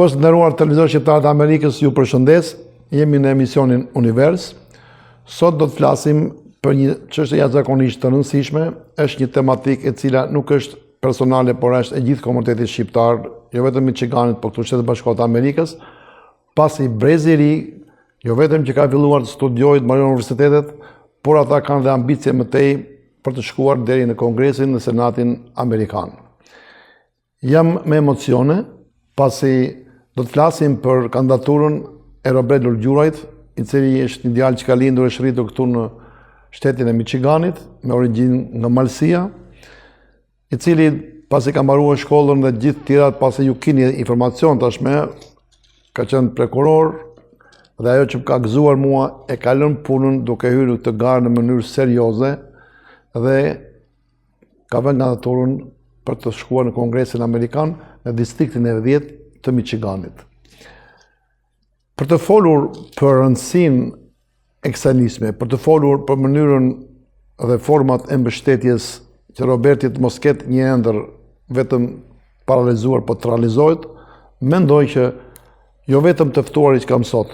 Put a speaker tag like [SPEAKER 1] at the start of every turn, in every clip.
[SPEAKER 1] Shikues të nderuar televizor shqiptar të Amerikës, ju përshëndes. Jemi në emisionin Univers. Sot do të flasim për një çështje jashtëzakonisht të rëndësishme. Është një tematikë e cila nuk është personale, por është e gjithë komunitetit shqiptar, jo vetëm i Michiganit, por këtu në Shtetet Bashkuara të Amerikës, pasi brezi i ri, jo vetëm që ka filluar të studiojë, të mbarojë universitetet, por ata kanë dhe ambicie më tej për të shkuar deri në Kongresin dhe Senatin Amerikan. Jam me emocione, pasi do të flasim për kandidaturën e Robert Lulgjurajt, i cili është një djalë që ka lindur e shritur këtu në shtetin e Michiganit, me origjinë nga Malësia, i cili pasi ka mbaruar shkollën dhe gjithë tjerat, pasi ju keni informacion tashme, ka qenë prokuror dhe ajo që më ka gëzuar mua e ka lënë punën duke hyrë këtë garë në mënyrë serioze dhe ka vënë kandidaturën për të shkuar në Kongresin Amerikan në distriktin e 10 të Michiganit. Për të folur për rëndësinë e kësaj nisme, për të folur për mënyrën dhe format e mbështetjes që Roberti të mos ketë një ëndër vetëm paralizuar, por të realizohet, mendoj që jo vetëm të ftuarit që kam sot,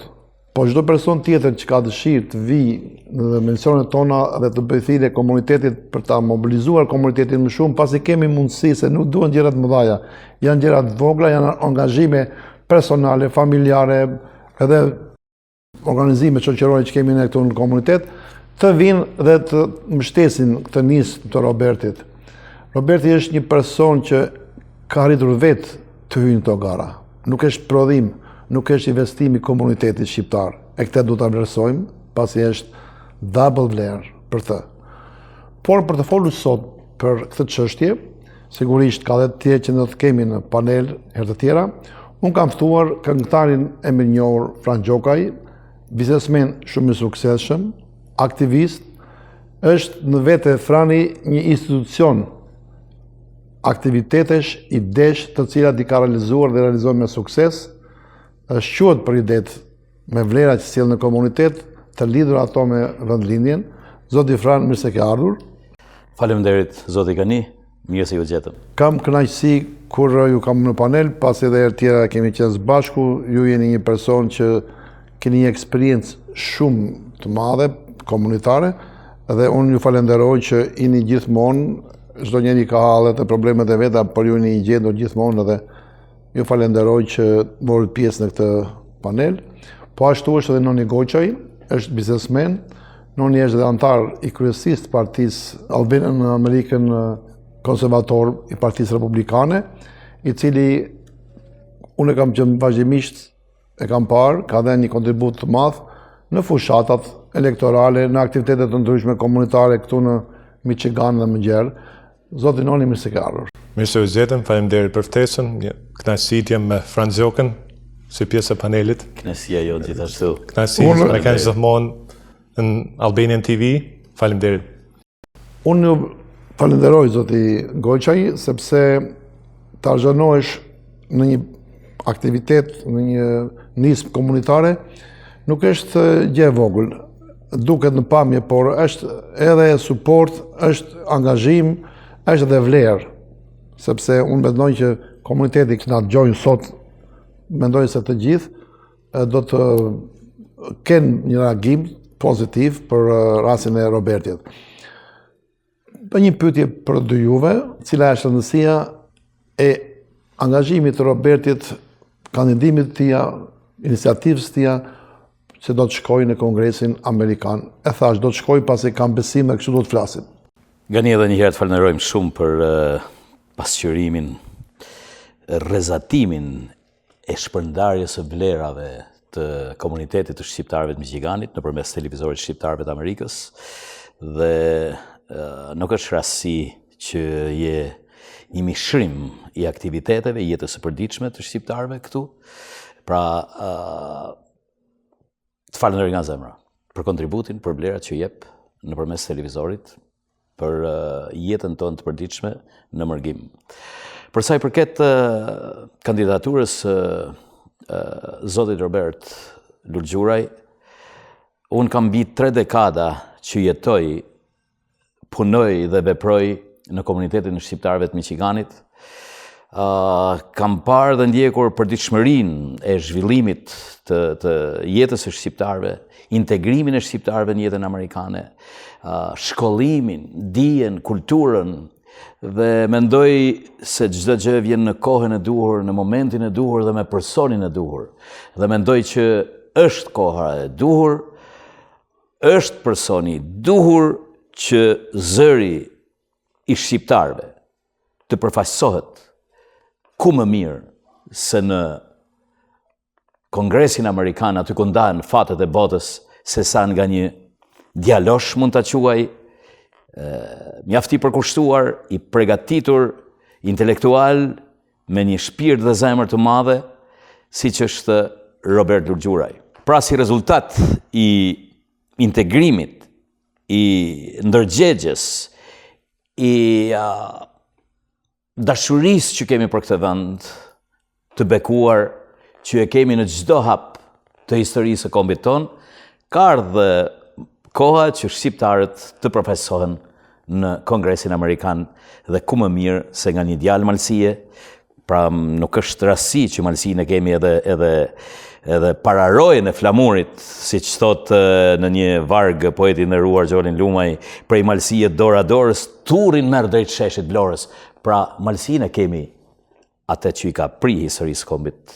[SPEAKER 1] po çdo person tjetër që ka dëshirë të vijë në emisionet tona dhe të bëjë thirrje komunitetit për ta mobilizuar komunitetin më shumë, pasi kemi mundësi, se nuk duhen gjërat të mëdha, janë gjërat vogla, janë angazhime personale, familjare, edhe organizime shoqërore që kemi ne këtu në komunitet, të vinë dhe të mbështesin këtë nismë të Robertit. Roberti është një person që ka arritur vetë të hyjë në këto gara. Nuk është prodhim, nuk është investim i komunitetit shqiptar. E këtë du të vlerësojmë, pasi është double vlerë për të. Por për të folur sot për këtë çështje, sigurisht ka dhe të tjerë që do të kemi në panel herë të tjera, unë kam ftuar këngëtarin e mirënjohur Fran Gjokaj, biznesmen shumë i suksesshëm, aktivist, është në vete Frani një institucion, aktivitetesh, idesh të cilat i ka realizuar dhe realizohen me sukses, është quhet për idet me vlera që sjell në komunitet, të lidhur ato me vendlindjen. Zoti Fran, mirë se ke ardhur.
[SPEAKER 2] Faleminderit, zoti Gani, mirë se ju gjetëm.
[SPEAKER 1] Kam kënaqësi kur ju kam në panel, pasi edhe herë tjera kemi qenë së bashku, ju jeni një person që keni një eksperiencë shumë të madhe, komunitare, dhe unë ju falenderoj që jeni gjithmonë, çdo njeri ka hallet e problemet e veta, por ju jeni i gjendur gjithmonë dhe ju falenderoj që morët pjesë në këtë panel. Po ashtu është edhe Noni Goqaj, është biznesmen, Noni është edhe antar i kryesisë të partisë në Amerikën konservator i partisë republikane, i cili unë kam qenë vazhdimisht e kam parë, ka dhënë një kontribut të madh në fushatat elektorale, në aktivitetet të ndryshme komunitare këtu në Michigan dhe më gjerë. Zoti Noni, mirë se ke ardhur.
[SPEAKER 3] Mirë se u gjetëm, faleminderit për ftesën. Kënaqësi jam me Fran Gjokën si pjesë e panelit.
[SPEAKER 2] Kënaqësia jo gjithashtu.
[SPEAKER 3] Kënaqësi me kanë gjithmonë në Albanian TV. Faleminderit.
[SPEAKER 1] Unë ju falenderoj zoti Goqaj, sepse të argënohesh në një aktivitet, në një nismë komunitare, nuk është gjë e vogël. Duket në pamje, por është edhe suport, është angazhim, është edhe vlerë, sepse unë mendoj që komuniteti që na dëgjojnë sot, mendoj se të gjithë do të kenë një reagim pozitiv për rastin e Robertit. Për një pyetje për dy juve, cila është rëndësia e angazhimit të Robertit, kandidimit të tij, iniciativës të tij, që do të shkojë në Kongresin Amerikan. E thash, do të shkojë pasi kam besim dhe kështu do të flasim.
[SPEAKER 2] Gani, edhe njëherë të falenderojmë shumë për pasqyrimin, rrezatimin e shpërndarjes së vlerave të komunitetit të shqiptarëve të Michiganit nëpërmes televizorit shqiptarëve të Amerikës, dhe nuk është rastësi që je një mishrim i aktiviteteve, jetës së përditshme të shqiptarëve këtu. Pra, të falenderoj nga zemra për kontributin, për vlerat që jep nëpërmes televizorit, për jetën tonë të përditshme në mërgim. Për sa i përket kandidaturës zotit Robert Lulgjuraj, unë kam mbi 3 dekada që jetoj, punoj dhe veproj në komunitetin e shqiptarëve të Michiganit, kam parë dhe ndjekur përditshmërinë e zhvillimit të jetës së shqiptarëve, integrimin e shqiptarëve në jetën amerikane, shkollimin, dijen, kulturën, dhe mendoj se çdo gjë vjen në kohën e duhur, në momentin e duhur dhe me personin e duhur. Dhe mendoj që është koha e duhur, është personi duhur që zëri i shqiptarëve të përfaqësohet ku më mirë se në Kongresin Amerikan, aty ku ndahen fatet e botës, se sa nga një djalosh mund ta quaj, mjaft i përkushtuar, i përgatitur, intelektual, me një shpirt dhe zemër të madhe, siç është Robert Lulgjuraj. Pra si rezultat i integrimit, i ndërgjegjes, i dashurisë që kemi për këtë vend, të bekuar, që e kemi në çdo hap të historisë së kombit ton, ka ardhur koha që shqiptarët të përfaqësohen në Kongresin Amerikan dhe ku më mirë se nga një djalë malësie, pra nuk është rasti që malësinë e kemi edhe pararojën e flamurit, siç thot në një varg poeti i nderuar Gjollin Lumaj, prej malësie dora dorës, turrin merr drejt sheshit Vlorës. Pra malësinë e kemi atë që i ka pri historisë kombit.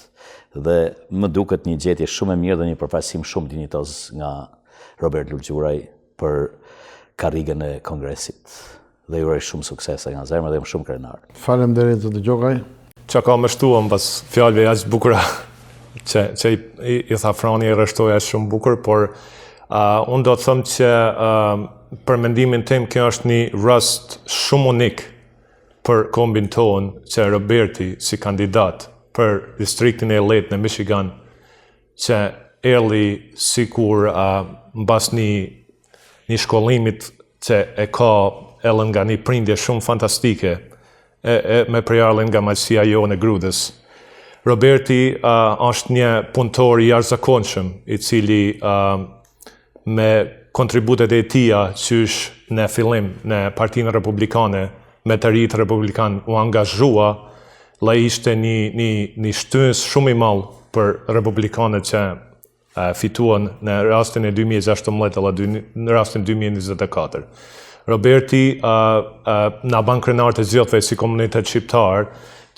[SPEAKER 2] Dhe më duket një gjetje shumë e mirë dhe një përfaqësim shumë dinjitoz nga Robert Lulgjuraj për karrigën e Kongresit. Dhe ju uroj shumë suksese nga zemra dhe jam shumë krenar.
[SPEAKER 1] Faleminderit zoti Gjokaj.
[SPEAKER 3] Që ka më shtuam pas fjalëve aq bukura që i tha Frani, e rështoj aq shumë bukur, por unë do të them që për mendimin tim kjo është një rast shumë unik për kombin ton, që Roberti si kandidat për distriktin e lehtë në Michigan, që erdhi sikur mbas një shkollimit që e ka ellën nga një prindje shumë fantastike, me përjarlën nga malësia jo në grudës. Roberti është një punëtor i jashtëzakonshëm, i cili me kontributet e tija qysh në fillim në Partinë Republikane, me të rritë Republikan u angazhua, la ishte një shtynës shumë i madh për Republikanët që fituan në rastin e 2016 dhe në rastin 2024. Roberti na ban krenar të gjithëve si komunitet shqiptar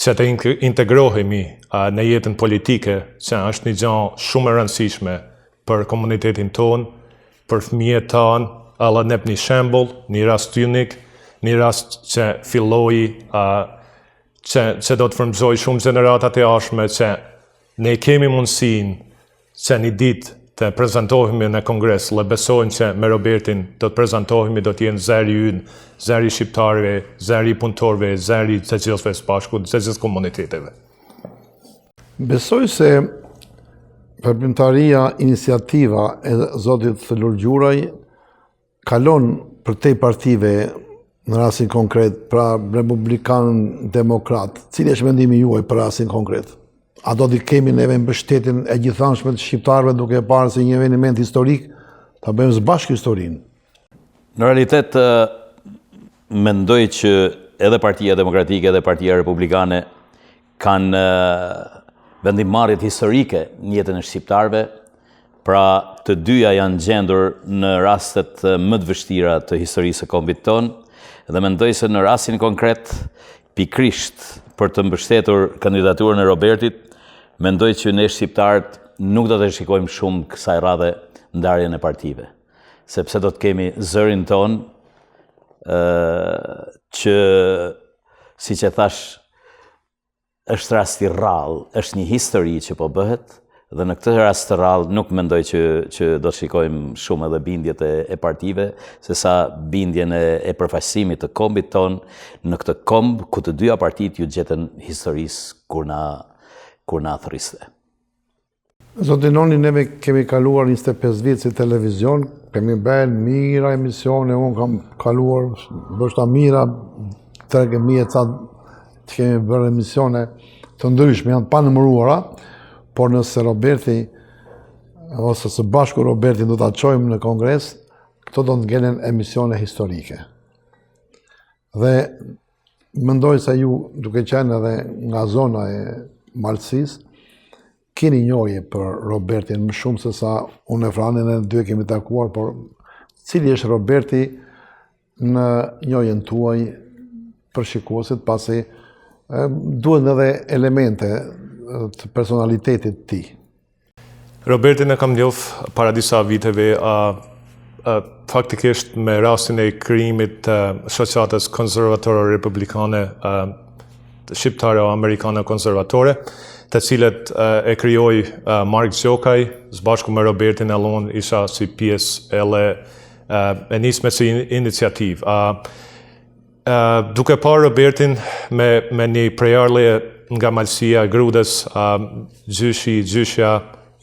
[SPEAKER 3] që të integrohemi në jetën politike, që është një gjë shumë e rëndësishme për komunitetin ton, për fëmijët tanë, alla nep një shembull, një rast unik, një rast që filloi që do të frymëzoj shumë gjeneratat e ardhshme, që ne kemi mundësinë që një ditë të prezentohemi në Kongres, dhe besojnë që me Robertin do të prezentohemi, do të jenë zëri ynë, zëri shqiptarëve, zëri punëtorëve, zëri të gjithëve së bashku, të gjithë komuniteteve.
[SPEAKER 1] Besoj se veprimtaria, iniciativa e zotit Lulgjuraj kalon për te partive në rastin konkret, pra Republikan, Demokrat. Cili është mendimi juaj për rastin konkret? A do t'i kemi neve mbështetjen e gjithanshme të shqiptarëve duke parë si një eveniment historik, ta bëjmë së bashku historinë?
[SPEAKER 2] Në realitet, mendoj që edhe Partia Demokratike edhe Partia Republikane kanë vendimmarrjet historike në jetën e shqiptarëve, pra të dyja janë gjendur në rastet më të vështira të historisë së kombit tonë, dhe mendoj se në rastin konkret, pikrisht për të mbështetur kandidaturën e Robertit, mendoj që ne shqiptarët nuk do të shikojmë shumë kësaj radhe ndarjen e partive, sepse do të kemi zërin ton që, siç e thash, është rasti rrallë, është një histori që po bëhet, dhe në këtë rast të rrallë nuk mendoj që do të shikojmë shumë edhe bindjet e partive, se sa bindjen e përfaqësimit të kombit ton në këtë komb ku të dyja partit ju gjetën historisë kur na thëriste.
[SPEAKER 1] Zoti Noni, neve kemi kaluar 25 vite si televizion, kemi bërë mira emisione, unë kam kaluar bështa mira, 3.000 që kemi bërë emisione të ndryshme, janë pa numëruara, por nëse Roberti, ose së bashku Roberti do ta çojmë në Kongres, këto do të ngelen emisione historike. Dhe mendoj se ju, duke qenë edhe nga zona e Malësisë, keni njohje për Robertin më shumë se sa unë e Franin e dy kemi takuar, por cili është Roberti në njohjen tuaj për shikuesit, pasi duhen edhe elemente të personalitetit ti.
[SPEAKER 3] Robertin e kam njoh para disa viteve, faktikisht me rastin e krijimit të shoqatës konservatore republikane shqiptare-amerikane konservatore, të cilët e krijoi Mark Gjokaj, së bashku me Robertin Ellon isha si pjesë e nisme si iniciativë. Duke parë Robertin me një prejardhje nga Malësia, Grudës, gjyshja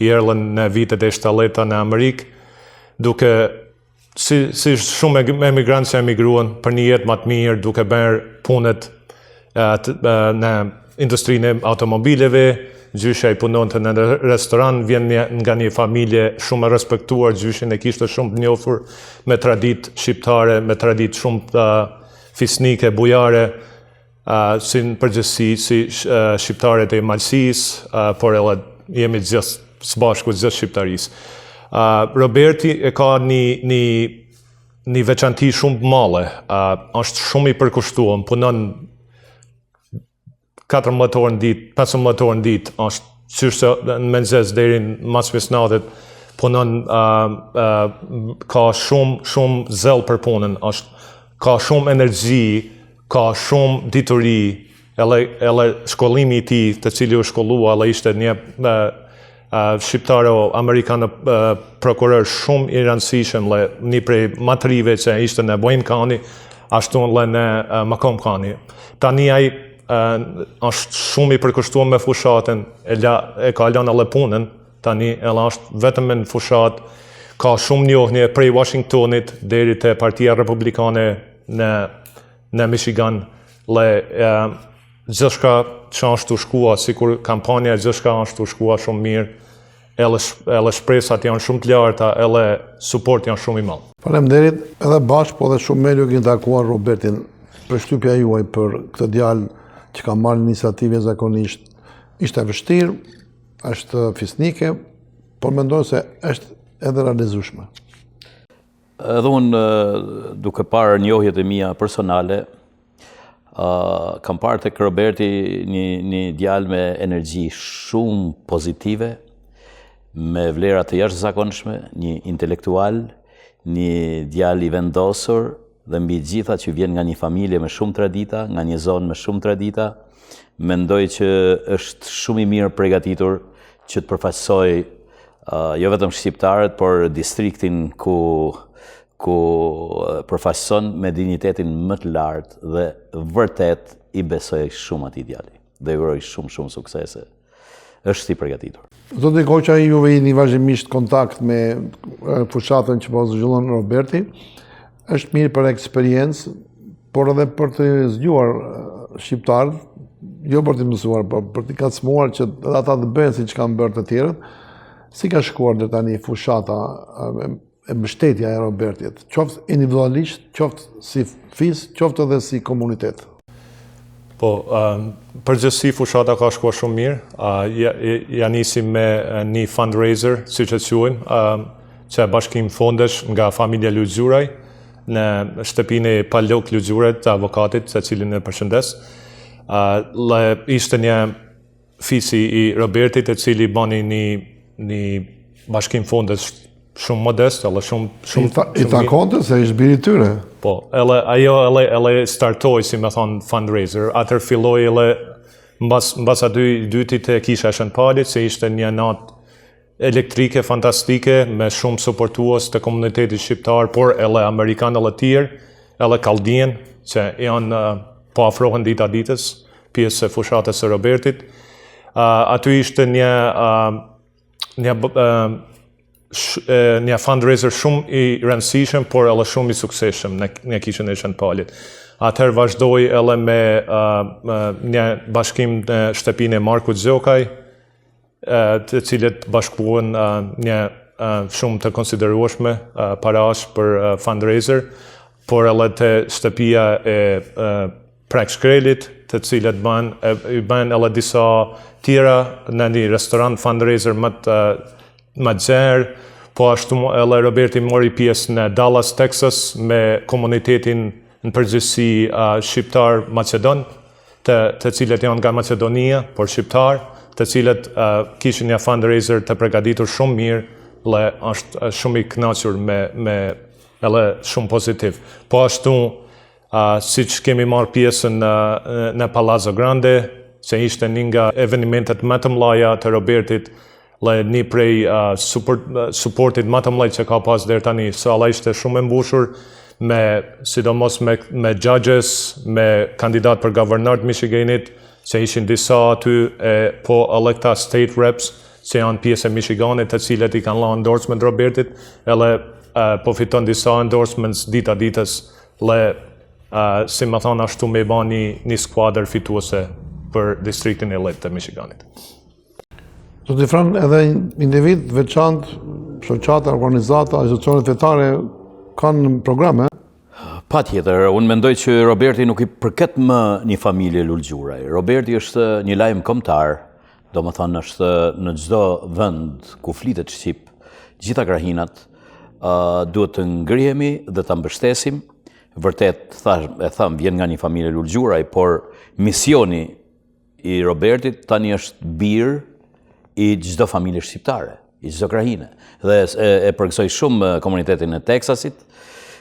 [SPEAKER 3] i erdhën në vitet e 70 në Amerikë, duke si shumë emigrantë që emigruan për një jetë më të mirë, duke bërë punët në industrinë e automobileve, gjyshja i punonte në restoran, vjen nga një familje shumë e respektuar, gjyshin e kishte shumë të njohur me traditë shqiptare, me traditë shumë fisnike, bujare, si në përgjithësi si shqiptarët e Malësisë, por edhe jemi gjithë së bashku gjithë shqiptarisë. Roberti e ka një veçanti shumë male, është shumë i përkushtuar, punon 14 orë në ditë, 15 orë në ditë, është qyshtë në mëngjes deri në mas mesnatet, punon, ka shumë zell për punën, ka shumë energji, ka shumë dituri, edhe shkollimi i tij, të cili u shkollua, edhe ishte një shqiptaro-amerikanë prokuror shumë i rëndësishëm, një prej matrive që ishte në Wayne County, ashtu edhe në Macomb County. Tani ai është shumë i përkushtuar me fushatën, e ka lënë edhe punën, tani edhe është vetëm në fushat, ka shumë njohje prej Washingtonit deri te Partia Republikane në Michigan, gjithçka që është të shkua, sikur kampanja gjithçka është të shkua shumë mirë, edhe shpresat janë shumë të larta, edhe suport janë shumë i madh.
[SPEAKER 1] Faleminderit, edhe bashkë, po dhe shumë me ju keni takuar Robertin. Përshtypja juaj për këtë djalë që ka marrë iniciativë zakonisht ishte vështirë, është fisnike, por mendoj se është edhe realizueshme.
[SPEAKER 2] Edhe unë, duke parë njohjet e mia personale, kam parë tek Roberti një djalë me energji shumë pozitive, me vlera të jashtëzakonshme, një intelektual, një djalë i vendosur, dhe mbi gjitha që vjen nga një familje me shumë tradita, nga një zonë me shumë tradita, mendoj që është shumë i mirë përgatitur që të përfaqësoj jo vetëm shqiptarët, por distriktin ku përfaqëson me dignitetin më të lartë dhe vërtet i besoj shumë atij djali dhe i uroj shumë suksese. Është i përgatitur.
[SPEAKER 1] Zoti Koqa, juve jeni vazhdimisht kontakt me fushatën që po zhvillon Roberti. Është mirë për eksperiencë, por edhe për të zgjuar shqiptarët, jo për të mësuar, por për të kacmuar që ata të bëjnë si që kanë bërë të tjerët. Si ka shkuar deri tani fushata e mbështetja e Robertit, qoftë individualisht, qoftë si fis, qoftë edhe si komunitet?
[SPEAKER 3] Po, përgjithësi fushata ka shkuar shumë mirë. Ja nisim me një fundraiser, siç e quajnë, që bashkim fondesh nga familja Luxhuraj në shtëpinë e Palok Luxhuraj të avokatit, se cilin e përshëndes. Ishte një fisi i Robertit, e cili bani një bashkim fondesh shumë modest, edhe shumë
[SPEAKER 1] I takonte se ishte biri i tyre.
[SPEAKER 3] Po, ajo startoi, si me thonë, fundraiser, atër filloi mbas dytit e kisha Shën Palit, se ishte një natë elektrike, fantastike, me shumë suportues të komunitetit shqiptar, por edhe amerikan edhe tjerë, edhe kaldien, që janë po afrohen dita ditës, pjesë e fushatës së Robertit. Aty ishte një fundraiser shumë i rëndësishëm, por edhe shumë i suksesshëm në kishën e Shën Palit. Atëherë vazhdoi edhe me një bashkim në shtëpinë e Markut Gjokaj, të cilët bashkuan një shumë të konsiderueshme parash për fundraiser, por edhe të shtëpia e prek shkrelit, të cilët i bën edhe disa tjera në një restorant fundraiser më të gjerë, po ashtu edhe Roberti mori pjesë në Dallas, Texas, me komunitetin në përgjithësi shqiptar Macedon, të cilët janë nga Macedonia, por shqiptar, të cilët kishin një fundraiser të përgatitur shumë mirë, dhe është shumë i kënaqur me edhe shumë pozitiv. Po ashtu, si që kemi marrë pjesën në Palazzo Grande, që ishte një nga evenimentet më të mëdha të Robertit, dhe një prej supportit më të mëdha që ka pas deri tani. Salla ishte shumë e mbushur, sidomos me judges, me kandidat për guvernor të Michiganit, që ishin disa aty, po electa state reps, që janë pjesë e Michiganit, të cilët i kanë lënë endorsement Robertit, edhe po fiton disa endorsements dita ditës, dhe si më thonë ashtu me ba një skuadër fituese për distriktin e lehtë të Michiganit.
[SPEAKER 1] Zoti Fran, edhe individ veçantë, shoqata, organizata, institucionet fetare kanë programe?
[SPEAKER 2] Patjetër, unë mendoj që Roberti nuk i përket më një familje lulgjuraj. Roberti është një lajm kombëtar, do më thonë është në çdo vend ku flitet shqip, gjitha krahinat, duhet të ngrihemi dhe të mbështesim. Vërtet, vjen nga një familje lulgjuraj, por misioni i Robertit tani është birë i çdo familje shqiptare, i çdo krahine. Dhe e përgësoj shumë komunitetin e Teksasit,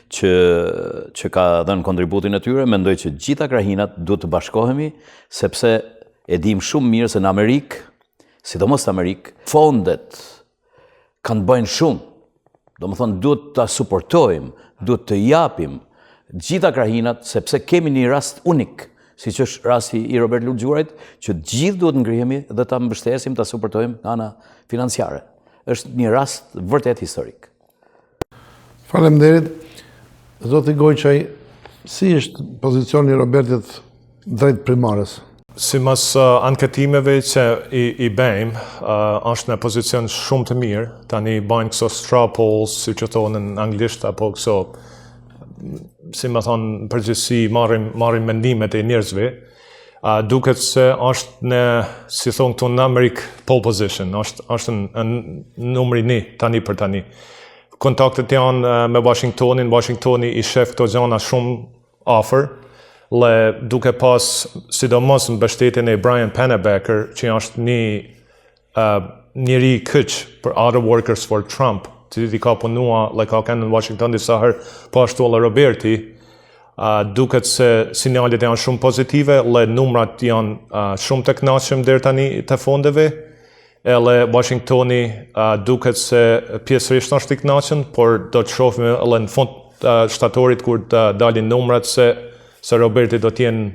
[SPEAKER 2] që ka dhënë kontributin e tyre. Mendoj që gjitha krahinat duhet të bashkohemi, sepse e dim shumë mirë se në Amerikë, sidomos në Amerikë, fondet kanë bëjnë shumë. Do më thonë, duhet të suportojmë, duhet të japim gjitha krahinat, sepse kemi një rast unik, si që është rasti i Robert Lulgjurajt, që gjithë duhet ngrihemi dhe të mbështesim, të suportojmë nga ana financiare. Është një rast vërtet historik.
[SPEAKER 1] Faleminderit. Zoti Gojçaj, si është pozicioni i Robertit drejt primares?
[SPEAKER 3] Sipas anketimeve që i bëjmë, është në pozicion shumë të mirë. Tani bëjnë këso straw polls, si që thonë në anglisht, apo këso, si më thonë, përgjithësi marrin mendimet e njerëzve. Duket se është në, si thonë këtu në Amerikë, pole position, është në numri 1 tani për tani. Kontaktet janë me Washingtonin, Washingtoni i shef këto gjana shumë afër, dhe duke pas, sidomos në mbështetjen e Brian Pennebaker, që është njëri kyç për Auto Workers for Trump, që i ka punua, dhe ka kënë në Washington disa herë, po ashtu edhe Roberti, duket se sinjalet janë shumë pozitive, dhe numrat janë shumë të kënaqshëm deri tani të fondeve, edhe Washingtoni duket se pjesërisht është i kënaqur, por do të shohim edhe në fund shtatorit kur të dalin numrat se Roberti do të jenë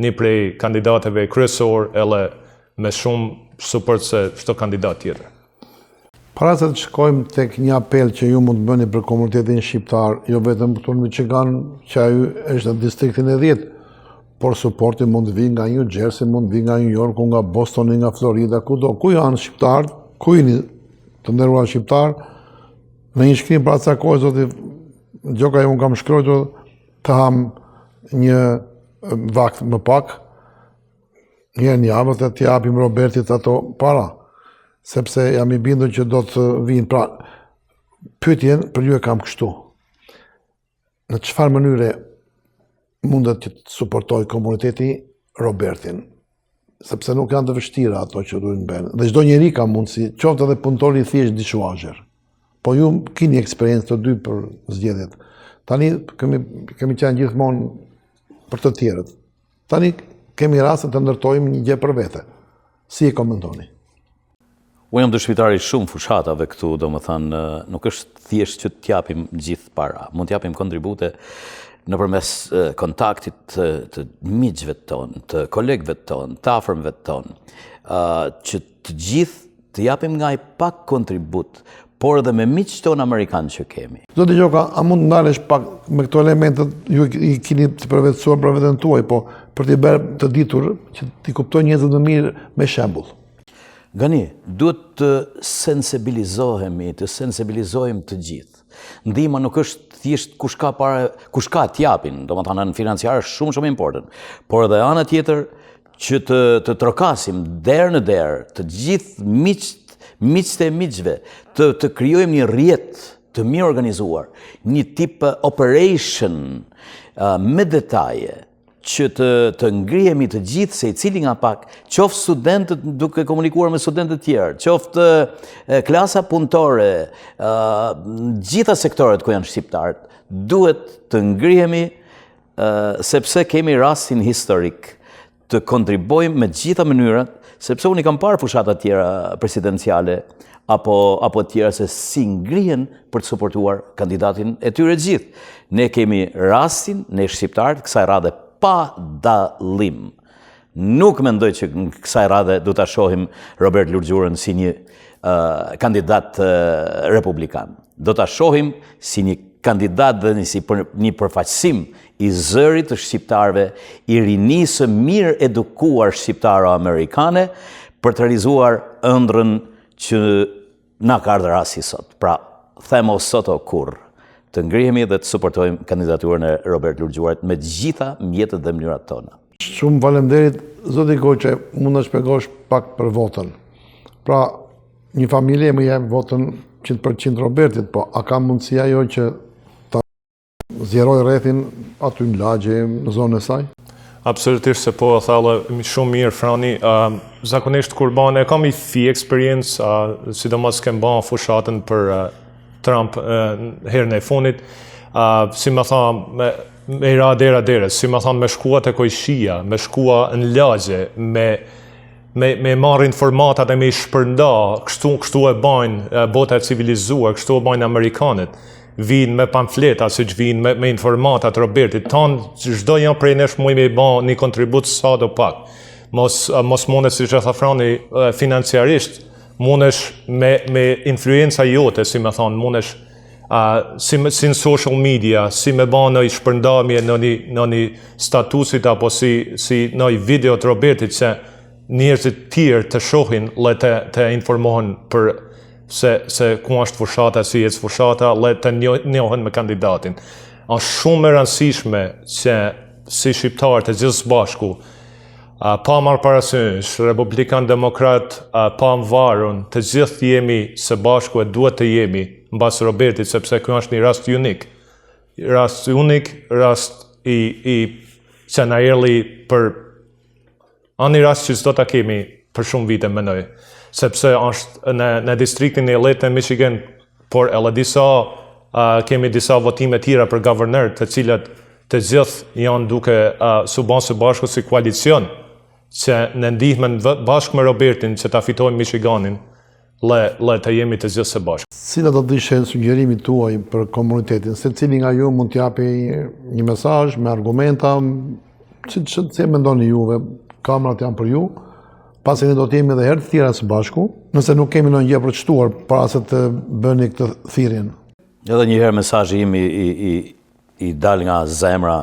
[SPEAKER 3] një prej kandidatëve kryesor, edhe me shumë suport se çdo kandidat tjetër.
[SPEAKER 1] Para se të shkojmë tek një apel që ju mund të bëni për komunitetin shqiptar, jo vetëm këtu në Michigan, që ai është në distriktin e 10, por supporti mund të vijë nga New Jersey, mund të vijë nga New York, nga Boston, nga Florida, kudo. Ku janë shqiptarë, ku jeni të nderuar shqiptar, në një shkrim para ca kohë, zoti Gjoka, unë kam shkruar të ham një vakt më pak, një javë të japim Robertit ato para, sepse jam i bindur që do të vinë. Pra, pyetjen për ju e kam kështu. Në çfarë mënyre mundet të suportoj komuniteti Robertin, sepse nuk janë të vështira ato që duhen bënë. Dhe çdo njeri ka mundësi, qoftë edhe punëtori i thjesht dishuazher. Po ju keni eksperiencë të dy për zgjedhjet. Tani kemi qenë gjithmonë për të tjerët. Tani kemi raste të ndërtojmë një gjë për vete. Si e komentoni?
[SPEAKER 2] Unë jam dëshmitari shumë fushatave këtu, do më thënë, nuk është thjesht që t'japim gjithë para. Mund t'japim kontribute nëpërmes kontaktit të miqve tonë, të kolegëve tonë, të afërmëve tonë, që të gjithë të japim nga i pak kontribut, por edhe me miqtë tonë amerikanë që kemi.
[SPEAKER 1] Zoti Gjoka, a mund të ndalesh pak me këto elementet, ju i keni të përvetësuar për veten tuaj, po për t'i bërë të ditur që t'i kuptojnë njerëzit më mirë me shembull.
[SPEAKER 2] Gani, duhet të sensibilizohemi, të sensibilizojmë të gjithë. Ndihma nuk është thjesht kush ka t'japin, domethënë në financiar është shumë important, por edhe ana tjetër që të trokasim derë në derë të gjithë miqtë e miqve, të krijojmë një rrjet të mirë organizuar, një tip operation me detaje, që të ngrihemi të gjithë se i cili nga pak, qoftë studentët duke komunikuar me studentët tjerë, qoftë klasa punëtore, gjitha sektoret ku janë shqiptarët, duhet të ngrihemi sepse kemi rastin historik të kontribojmë me gjitha mënyrat, sepse unë i kam parë fushatat tjera presidenciale apo tjera se si ngrihen për të suportuar kandidatin e tyre gjithë. Ne kemi rastin, ne shqiptarët, kësaj radhe pa dallim. Nuk mendoj që në kësaj radhe du të shohim Robert Lurgjurën si një kandidat republikan. Do të shohim si një kandidat dhe si një përfaqësim i zërit të shqiptarve, i rinisë mirë edukuar shqiptaro-amerikane për të realizuar ëndrrën që na ka ardhur rasti sot. Pra, themo sot o kurrë, të ngrihemi dhe të suportojmë kandidaturën e Robert Lurgjuarit me gjitha mjetët dhe mënyrat tona.
[SPEAKER 1] Shumë faleminderit, zoti Goqe, mund të shpjegosh pak për votën. Pra, një familje më jep votën 100% Robertit, po a ka mundësia jo që ta zjeroj rrethin aty në lagje, në zonën e saj?
[SPEAKER 3] Absolutisht se po, thallë shumë mirë, Frani. Zakonisht kur e kam i fi eksperiencë, sidomos kem ban fushatën për Trump herën e fundit, si më thamë, me i ra dera, si më thamë, me shkua të kojshia, me shkua në lagje, me marrë informata dhe me i shpërnda, kështu e bajnë bota e civilizuar, kështu e bajnë Amerikanët, vinë me pamfleta, si që vinë me informatat Robertit, tanë çdo janë prej nesh muj me i ban një kontribut sa do pak. Mos mundet, si që thafrani, financiarisht, mundesh me influenca jote, si me thonë, mundesh si në social media, si me ba në i shpërndamje në një statusit apo si në i video të Robertit që njerëzit tjerë të shohin le të informohen për se ku është fushata, si jetë fushata, le të njohen me kandidatin. Është shumë e rëndësishme që si shqiptarë të gjithë së bashku, pa marrë parasysh, Republikan Demokrat, pa më varun, të gjithë jemi së bashku e duhet të jemi në basë Robertit, sepse kjo është një rast unik. Rast që na erdhi për një rast që s'do ta kemi për shumë vite menoj. Sepse është në distriktin e lehtë në Michigan, por edhe kemi disa votime tjera për guvernër, të cilat të gjithë janë duke suban së bashku si koalicion, që në ndihmën bashkë me Robertin që ta fitojmë Michiganin, le të jemi të gjithë së bashku.
[SPEAKER 1] Cilat do të ishe sugjerimi tuaj për komunitetin? Se cili nga ju mund t'japi një mesazh me argumenta, si mendoni juve, kamerat janë për ju, pasi ne do të jemi edhe herë të tjera së bashku, nëse nuk kemi ndonjë gjë për të shtuar para se të bëni këtë thirrjen.
[SPEAKER 2] Edhe një herë mesazhi im i dal nga zemra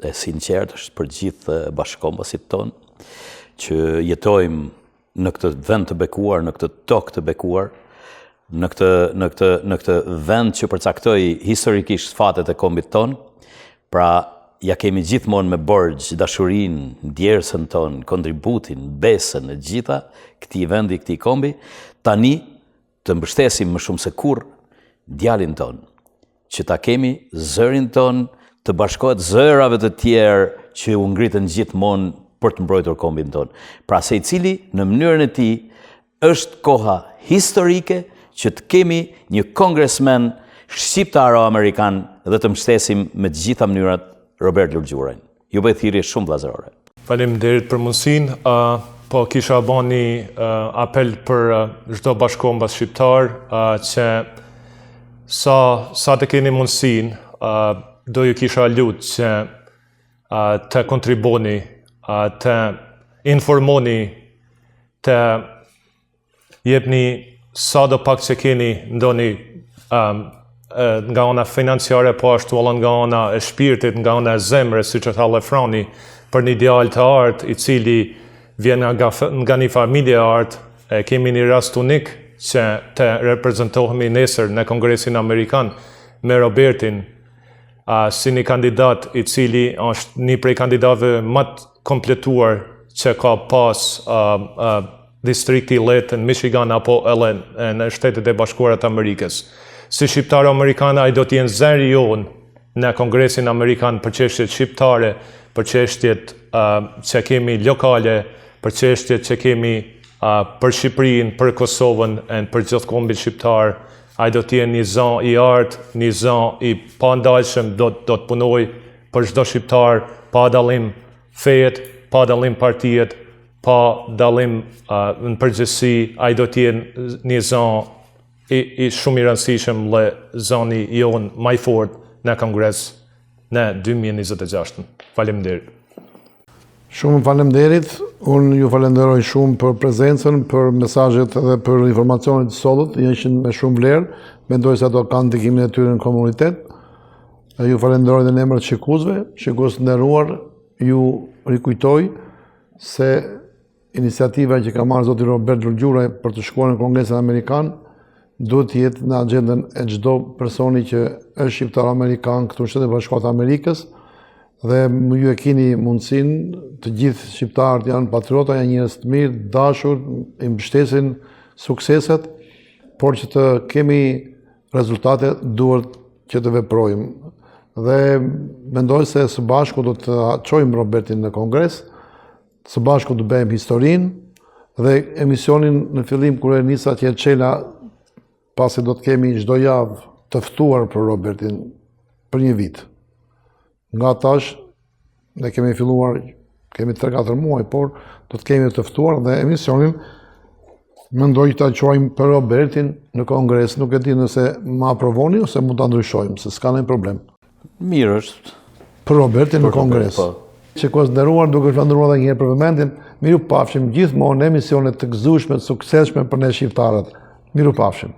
[SPEAKER 2] e sinqertë është për gjithë bashkëkombësit tonë, që jetojmë në këtë vend të bekuar, në këtë tokë të bekuar, në këtë vend që përcaktoi historikisht fatet e kombit tonë, pra ja kemi gjithmonë me borxh dashurinë, ndjersën tonë, kontributin, besën e gjitha këtij vendi, këtij kombi, tani të mbështesim më shumë se kurrë djalin tonë, që ta kemi zërin tonë të bashkohet zërave të tjerë që u ngritën gjithmonë për të mbrojtur kombin tonë. Pra se i cili në mënyrën e tij është koha historike që të kemi një kongresmen shqiptaro-amerikan dhe të mbështesim me të gjitha mënyrat Robert Lurgjurin. Ju bëj thirrje shumë vëllazërore.
[SPEAKER 3] Faleminderit për mundësinë, po kisha bën një apel për çdo bashkombës shqiptar që sa të keni mundësinë, do ju kisha lutë që të kontriboni, të informoni, të jepni sa do pak që keni ndoni nga ona financiare, po ashtu edhe nga ona e shpirtit, nga ona e zemrës, siç e tha Frani, për një djalë të artë i cili vjen nga një familje artë, kemi një rast unik që të reprezentohemi nesër në Kongresin Amerikan me Robertin si një kandidat i cili është një prej kandidatëve më të kompletuar që ka pas distrikti i lehtë në Michigan apo edhe në Shtetet e Bashkuara të Amerikës. Si shqiptar amerikan ai do të jenë zëri jonë në Kongresin Amerikan për çështjet shqiptare, për çështjet që kemi lokale, për çështjet që kemi për Shqipërinë, për Kosovën e për gjithë kombin shqiptar. Ai do të jenë një zon i artë, një zon i pandalshëm, do të punoj për çdo shqiptar, pa dallim fejet, pa dallim partijet, pa dallim në përgjithësi. Ai do të jenë një zon i shumë i rëndësishëm dhe zoni jonë më i fortë në Kongres në 2026. Faleminderit.
[SPEAKER 1] Shumë faleminderit. Unë ju falenderoj shumë për prezencën, për mesazhet dhe për informacionet të sotët, ishin me shumë vlerë. Mendoj se ato kanë ndikimin e tyre në komunitet. Ju falenderoj dhe në emër të shikuesve. Shikues të nderuar, ju rikujtoj se iniciativa që ka marrë zoti Robert Lulgjuraj për të shkuar në Kongresin Amerikan duhet të jetë në agjendën e çdo personi që është shqiptar amerikan këtu në Shtetet e Bashkuara të Amerikës. Dhe ju e keni mundësinë, të gjithë shqiptarët janë patriota, janë njerëz të mirë, dashur, i mbështesin sukseset, por që të kemi rezultate duhet që të veprojmë. Dhe mendoj se së bashku do të çojmë Robertin në Kongres, së bashku do bëjmë historinë dhe emisionin në fillim kur e nisa që çela, pasi do të kemi çdo javë të ftuar për Robertin për një vit. Nga tash, ne kemi filluar, kemi 3-4 muaj, por do të kemi të ftuar dhe emisionin mendoj të quajmë për Robertin në Kongres. Nuk e di nëse ma aprovoni ose mund të ndryshojmë, se s'ka ndonjë problem.
[SPEAKER 2] Mirë është.
[SPEAKER 1] Për Robertin në Kongres. Shikues nderuar, duke falendëruar edhe një herë për vëmendjen, miru pafshim gjithmonë emisionet të gëzueshme, të suksesshme për ne shqiptarët. Miru pafshim.